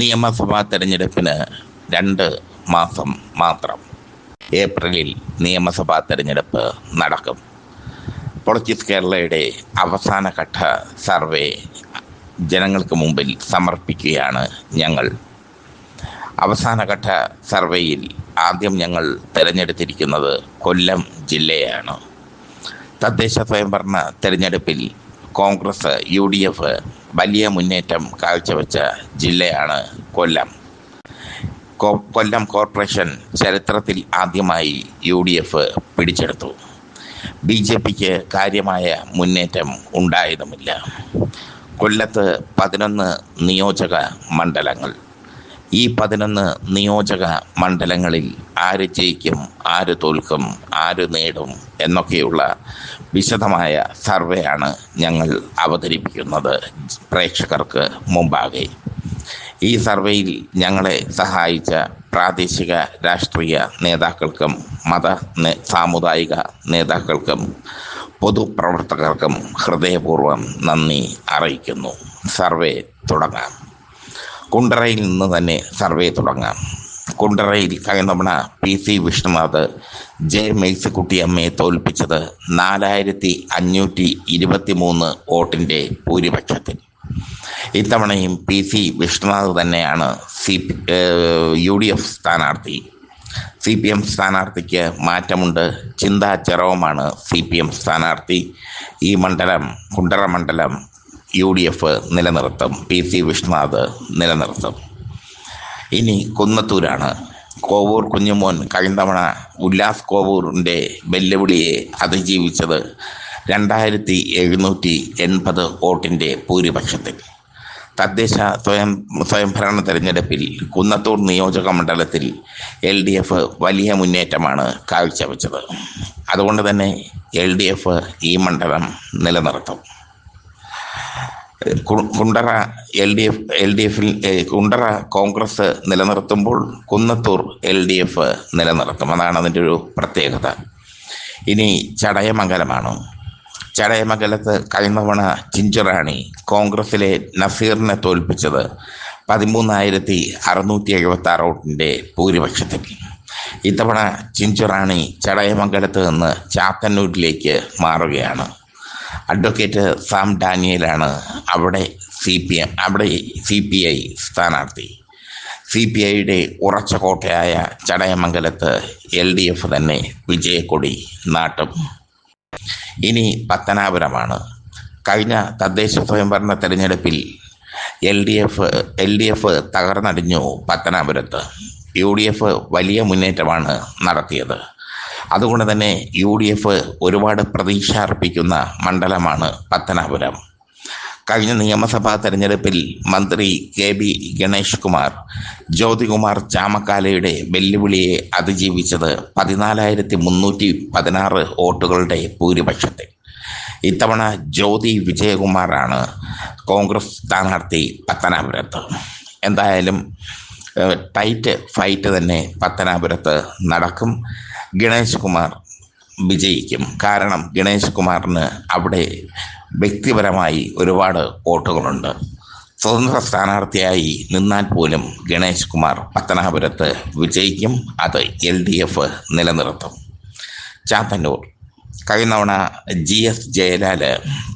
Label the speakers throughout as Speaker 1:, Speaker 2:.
Speaker 1: നിയമസഭാ തെരഞ്ഞെടുപ്പിന് 2 മാസം മാത്രം. ഏപ്രിലിൽ നിയമസഭാ തെരഞ്ഞെടുപ്പ് നടക്കും. പൊളിറ്റിക്സ് കേരളയുടെ അവസാനഘട്ട സർവേ ജനങ്ങൾക്ക് മുമ്പിൽ സമർപ്പിക്കുകയാണ് ഞങ്ങൾ. അവസാനഘട്ട സർവേയിൽ ആദ്യം ഞങ്ങൾ തിരഞ്ഞെടുത്തിരിക്കുന്നത് കൊല്ലം ജില്ലയാണ്. തദ്ദേശ സ്വയംഭരണ തെരഞ്ഞെടുപ്പിൽ കോൺഗ്രസ് UDF വലിയ മുന്നേറ്റം കാഴ്ചവെച്ച ജില്ലയാണ് കൊല്ലം. കൊല്ലം കോർപ്പറേഷൻ ചരിത്രത്തിൽ ആദ്യമായി UDF പിടിച്ചെടുത്തു. BJPക്ക് കാര്യമായ മുന്നേറ്റം ഉണ്ടായതുമില്ല. കൊല്ലത്ത് 11 നിയോജക മണ്ഡലങ്ങൾ. ഈ 11 നിയോജക മണ്ഡലങ്ങളിൽ ആര് ജയിക്കും, ആര് തോൽക്കും, ആര് നേടും എന്നൊക്കെയുള്ള വിശദമായ സർവേയാണ് ഞങ്ങൾ അവതരിപ്പിക്കുന്നത് പ്രേക്ഷകർക്ക് മുമ്പാകെ. ഈ സർവേയിൽ ഞങ്ങളെ സഹായിച്ച പ്രാദേശിക രാഷ്ട്രീയ നേതാക്കൾക്കും സാമുദായിക നേതാക്കൾക്കും പൊതുപ്രവർത്തകർക്കും ഹൃദയപൂർവ്വം നന്ദി അറിയിക്കുന്നു. സർവേ തുടങ്ങാം. കുണ്ടറയിൽ നിന്ന് തന്നെ സർവേ തുടങ്ങാം. കുണ്ടറയിൽ കഴിഞ്ഞ തവണ PC വിഷ്ണുനാഥ് J മേഴ്സിക്കുട്ടിയമ്മയെ തോൽപ്പിച്ചത് 4523 വോട്ടിൻ്റെ ഭൂരിപക്ഷത്തിൽ. ഇത്തവണയും PC വിഷ്ണുനാഥ് തന്നെയാണ് UDF സ്ഥാനാർത്ഥി. CPM സ്ഥാനാർത്ഥിക്ക് മാറ്റമുണ്ട്. ചിന്താ ചെറോമാണ് CPM സ്ഥാനാർത്ഥി. ഈ മണ്ഡലം, കുണ്ടറ മണ്ഡലം UDF നിലനിർത്തും. PC വിഷ്ണുനാഥ് നിലനിർത്തും. ഇനി കുന്നത്തൂരാണ്. കോവൂർ കുഞ്ഞുമോൻ കഴിഞ്ഞ തവണ ഉല്ലാസ് കോവൂറിൻ്റെ വെല്ലുവിളിയെ അതിജീവിച്ചത് 2780 വോട്ടിൻ്റെ ഭൂരിപക്ഷത്തിൽ. തദ്ദേശ സ്വയംഭരണ തെരഞ്ഞെടുപ്പിൽ കുന്നത്തൂർ നിയോജക മണ്ഡലത്തിൽ LDF വലിയ മുന്നേറ്റമാണ് കാഴ്ചവെച്ചത്. അതുകൊണ്ട് തന്നെ LDF ഈ മണ്ഡലം നിലനിർത്തും. കുണ്ടറ കുണ്ടറ കോൺഗ്രസ് നിലനിർത്തുമ്പോൾ കുന്നത്തൂർ LDF നിലനിർത്തും. അതാണ് അതിൻ്റെ ഒരു പ്രത്യേകത. ഇനി ചടയമംഗലമാണ്. ചടയമംഗലത്ത് കഴിഞ്ഞ തവണ ചിഞ്ചുറാണി കോൺഗ്രസിലെ നസീറിനെ തോൽപ്പിച്ചത് 13,676 വോട്ടിൻ്റെ ഭൂരിപക്ഷത്തിൽ. ഇത്തവണ ചിഞ്ചുറാണി ചടയമംഗലത്ത് നിന്ന് ചാത്തന്നൂരിലേക്ക് മാറുകയാണ്. അഡ്വക്കേറ്റ് സാം ഡാനിയലാണ് അവിടെ CPI സ്ഥാനാർത്ഥി. CPIയുടെ ഉറച്ച കോട്ടയായ ചടയമംഗലത്ത് LDF തന്നെ വിജയക്കൊടി നാട്ടും. ഇനി പത്തനാപുരമാണ്. കഴിഞ്ഞ തദ്ദേശ സ്വയംഭരണ തെരഞ്ഞെടുപ്പിൽ LDF തകർന്നടിഞ്ഞു പത്തനാപുരത്ത്. UDF വലിയ മുന്നേറ്റമാണ് നടത്തിയത്. അതുകൊണ്ട് തന്നെ UDF ഒരുപാട് പ്രതീക്ഷ അർപ്പിക്കുന്ന മണ്ഡലമാണ് പത്തനാപുരം. കഴിഞ്ഞ നിയമസഭാ തെരഞ്ഞെടുപ്പിൽ മന്ത്രി KB ഗണേഷ് കുമാർ ജ്യോതികുമാർ ചാമക്കാലയുടെ വെല്ലുവിളിയെ അതിജീവിച്ചത് 14,316 വോട്ടുകളുടെ ഭൂരിപക്ഷത്തിൽ. ഇത്തവണ ജ്യോതി വിജയകുമാറാണ് കോൺഗ്രസ് സ്ഥാനാർത്ഥി പത്തനാപുരത്ത്. എന്തായാലും ടൈറ്റ് ഫൈറ്റ് തന്നെ പത്തനാപുരത്ത് നടക്കും. ഗണേഷ് കുമാർ വിജയിക്കും. കാരണം ഗണേഷ് കുമാറിന് അവിടെ വ്യക്തിപരമായി ഒരുപാട് വോട്ടുകളുണ്ട്. സ്വതന്ത്ര സ്ഥാനാർത്ഥിയായി നിന്നാൽ പോലും ഗണേഷ് കുമാർ പത്തനാപുരത്ത് വിജയിക്കും. അത് LDF നിലനിർത്തും. ചാത്തന്നൂർ കഴിഞ്ഞ തവണ GS ജയലാൽ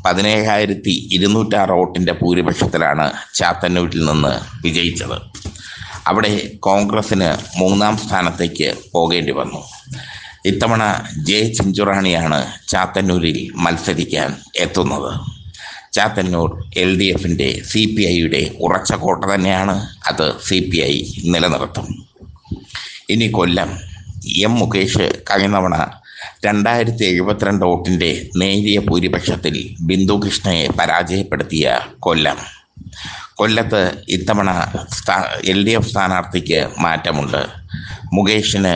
Speaker 1: 17,206 വോട്ടിൻ്റെ ഭൂരിപക്ഷത്തിലാണ് ചാത്തന്നൂരിൽ നിന്ന് വിജയിച്ചത്. അവിടെ കോൺഗ്രസിന് 3ാം സ്ഥാനത്തേക്ക് പോകേണ്ടി വന്നു. ഇത്തവണ J ചിഞ്ചുറാണിയാണ് ചാത്തന്നൂരിൽ മത്സരിക്കാൻ എത്തുന്നത്. ചാത്തന്നൂർ LDFൻ്റെ CPIയുടെ ഉറച്ച കോട്ട തന്നെയാണ്. അത് CPI നിലനിർത്തും. ഇനി കൊല്ലം. M മുകേഷ് കഴിഞ്ഞ തവണ 2,072 വോട്ടിൻ്റെ നേരിയ ഭൂരിപക്ഷത്തിൽ ബിന്ദു കൃഷ്ണയെ പരാജയപ്പെടുത്തിയ കൊല്ലം. കൊല്ലത്ത് ഇത്തവണ LDF സ്ഥാനാർത്ഥിക്ക് മാറ്റമുണ്ട്. മുകേഷിന്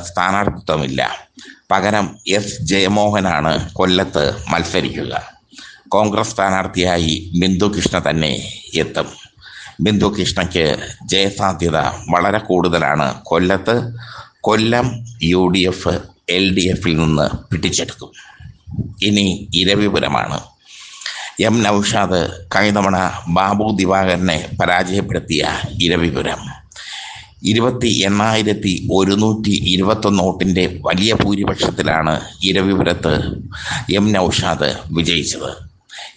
Speaker 1: സ്ഥാനാർത്ഥിത്വമില്ല. പകരം S ജയമോഹനാണ് കൊല്ലത്ത് മത്സരിക്കുക. കോൺഗ്രസ് സ്ഥാനാർത്ഥിയായി ബിന്ദു കൃഷ്ണ തന്നെ എത്തും. ബിന്ദു കൃഷ്ണയ്ക്ക് ജയസാധ്യത വളരെ കൂടുതലാണ് കൊല്ലത്ത്. കൊല്ലം UDF LDFിൽ നിന്ന് പിടിച്ചെടുക്കും. ഇനി ഇരവിപുരമാണ്. എം നൗഷാദ് കഴിഞ്ഞ തവണ ബാബു ദിവാകരനെ പരാജയപ്പെടുത്തിയ ഇരവിപുരം 28,121 വോട്ടിൻ്റെ വലിയ ഭൂരിപക്ഷത്തിലാണ് ഇരവിപുരത്ത് എം നൗഷാദ് വിജയിച്ചത്.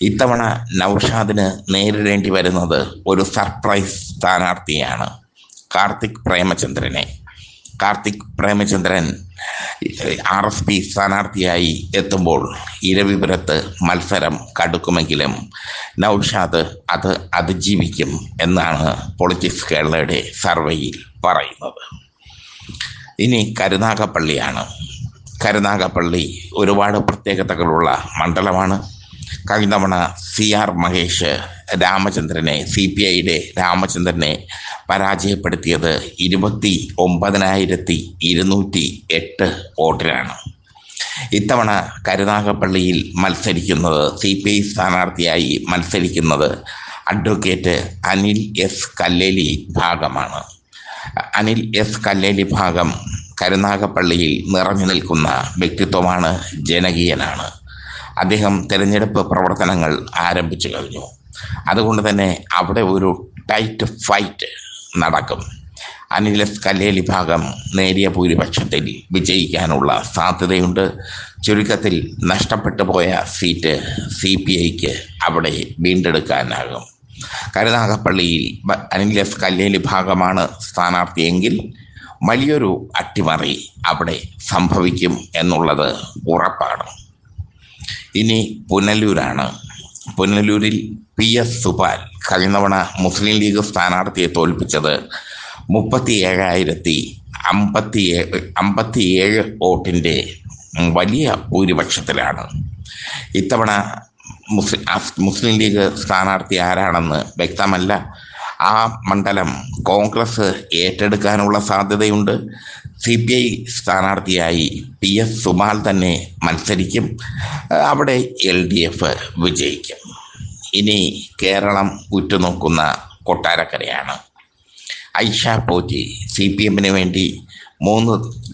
Speaker 1: ഇത്തവണ നൗഷാദിന് നേരിടേണ്ടി വരുന്നത് ഒരു സർപ്രൈസ് സ്ഥാനാർത്ഥിയാണ്, കാർത്തിക് പ്രേമചന്ദ്രൻ RSP സ്ഥാനാർത്ഥിയായി എത്തുമ്പോൾ ഇരവിപുരത്ത് മത്സരം കടുക്കുമെങ്കിലും നൗഷാദ് അത് അതിജീവിക്കും എന്നാണ് പൊളിറ്റിക്സ് കേരളയുടെ സർവേയിൽ പറയുന്നത്. ഇനി കരുനാഗപ്പള്ളി ഒരുപാട് പ്രത്യേകതകളുള്ള മണ്ഡലമാണ്. കഴിഞ്ഞ തവണ CR മഹേഷ് CPIയുടെ രാമചന്ദ്രനെ പരാജയപ്പെടുത്തിയത് 29,208 വോട്ടിനാണ്. ഇത്തവണ കരുനാഗപ്പള്ളിയിൽ മത്സരിക്കുന്നത് CPI സ്ഥാനാർത്ഥിയായി മത്സരിക്കുന്നത് അഡ്വക്കേറ്റ് അനിൽ എസ് കല്ലേലി ഭാഗമാണ്. അനിൽ എസ് കല്ലേലി ഭാഗം കരുനാഗപ്പള്ളിയിൽ നിറഞ്ഞു നിൽക്കുന്ന വ്യക്തിത്വമാണ്, ജനകീയനാണ്. അദ്ദേഹം തെരഞ്ഞെടുപ്പ് പ്രവർത്തനങ്ങൾ ആരംഭിച്ചു കഴിഞ്ഞു. അതുകൊണ്ട് തന്നെ അവിടെ ഒരു ടൈറ്റ് ഫൈറ്റ് നടക്കും. അനിൽ എസ് കല്ലേലി ഭാഗം നേരിയ ഭൂരിപക്ഷത്തിൽ വിജയിക്കാനുള്ള സാധ്യതയുണ്ട്. ചുരുക്കത്തിൽ നഷ്ടപ്പെട്ടു പോയ സീറ്റ് CPIക്ക് അവിടെ വീണ്ടെടുക്കാനാകും. കരുനാഗപ്പള്ളിയിൽ അനിൽ എസ് കല്ലേലി ഭാഗമാണ് സ്ഥാനാർത്ഥിയെങ്കിൽ വലിയൊരു അട്ടിമറി അവിടെ സംഭവിക്കും എന്നുള്ളത് ഉറപ്പാണ്. ഇനി പുനലൂരിൽ PS സുപാൽ കഴിഞ്ഞ തവണ മുസ്ലിം ലീഗ് സ്ഥാനാർത്ഥിയെ തോൽപ്പിച്ചത് 37,057 വോട്ടിൻ്റെ വലിയ ഭൂരിപക്ഷത്തിലാണ്. ഇത്തവണ മുസ്ലിം ലീഗ് സ്ഥാനാർത്ഥി ആരാണെന്ന് വ്യക്തമല്ല. ആ മണ്ഡലം കോൺഗ്രസ് ഏറ്റെടുക്കാനുള്ള സാധ്യതയുണ്ട്. CPI സ്ഥാനാർത്ഥിയായി PS സുപാൽ തന്നെ മത്സരിക്കും. അവിടെ LDF വിജയിക്കും. ഇനി കേരളം ഉറ്റുനോക്കുന്ന കൊട്ടാരക്കരയാണ്. ഐഷ പോറ്റി, CPMന് വേണ്ടി 3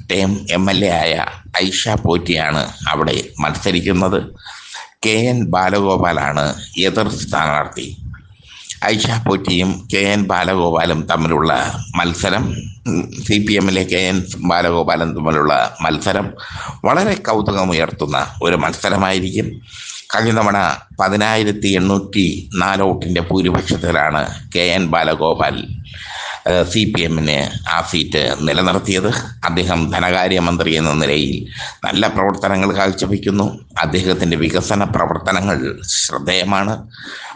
Speaker 1: ടേം MLA ആയ ഐഷ പോറ്റിയാണ് അവിടെ മത്സരിക്കുന്നത്. KN ബാലഗോപാലാണ് എതിർ സ്ഥാനാർത്ഥി. ഐഷ പോറ്റിയും KN ബാലഗോപാലും തമ്മിലുള്ള മത്സരം, CPMലെ KN ബാലഗോപാലും തമ്മിലുള്ള മത്സരം വളരെ കൗതുകമുയർത്തുന്ന ഒരു മത്സരമായിരിക്കും. കഴിഞ്ഞ തവണ 10,804 വോട്ടിൻ്റെ ഭൂരിപക്ഷത്തിലാണ് KN ബാലഗോപാൽ CPMന് ആ സീറ്റ് നിലനിർത്തിയത്. അദ്ദേഹം ധനകാര്യമന്ത്രി എന്ന നിലയിൽ നല്ല പ്രവർത്തനങ്ങൾ കാഴ്ചവെക്കുന്നു. അദ്ദേഹത്തിൻ്റെ വികസന പ്രവർത്തനങ്ങൾ ശ്രദ്ധേയമാണ്.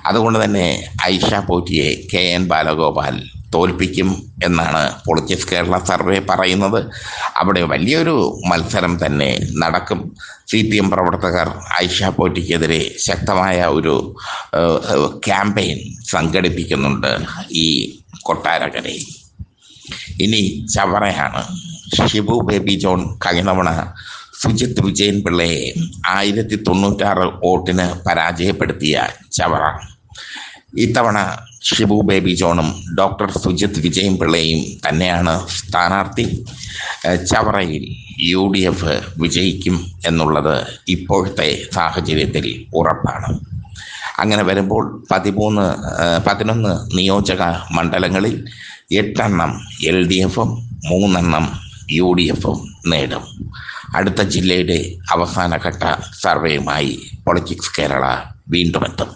Speaker 1: അതുകൊണ്ട് തന്നെ ഐഷ പോറ്റിയെ KN ബാലഗോപാൽ തോൽപ്പിക്കും എന്നാണ് പൊളിറ്റിക്സ് കേരള സർവേ പറയുന്നത്. അവിടെ വലിയൊരു മത്സരം തന്നെ നടക്കും. CPM പ്രവർത്തകർ ഐഷ പോറ്റിക്കെതിരെ ശക്തമായ ഒരു ക്യാമ്പയിൻ സംഘടിപ്പിക്കുന്നുണ്ട് ഈ കൊട്ടാരക്കരയിൽ. ഇനി ചവറയാണ്. ഷിബു ബേബി ജോൺ കഴിഞ്ഞ തവണ സുജിത് വിജയൻ പിള്ളയെ 1096 വോട്ടിന് പരാജയപ്പെടുത്തിയ ചവറ. ഇത്തവണ ഷിബു ബേബി ജോണും ഡോക്ടർ സുജിത് വിജയൻ പിള്ളയും തന്നെയാണ് സ്ഥാനാർത്ഥി. ചവറയിൽ UDF വിജയിക്കും എന്നുള്ളത് ഇപ്പോഴത്തെ സാഹചര്യത്തിൽ ഉറപ്പാണ്. അങ്ങനെ വരുമ്പോൾ 11 നിയോജക മണ്ഡലങ്ങളിൽ 8 LDFും 3 UDFും നേടും. അടുത്ത ജില്ലയുടെ അവസാനഘട്ട സർവേയുമായി പൊളിറ്റിക്സ് കേരള വീണ്ടും എത്തും.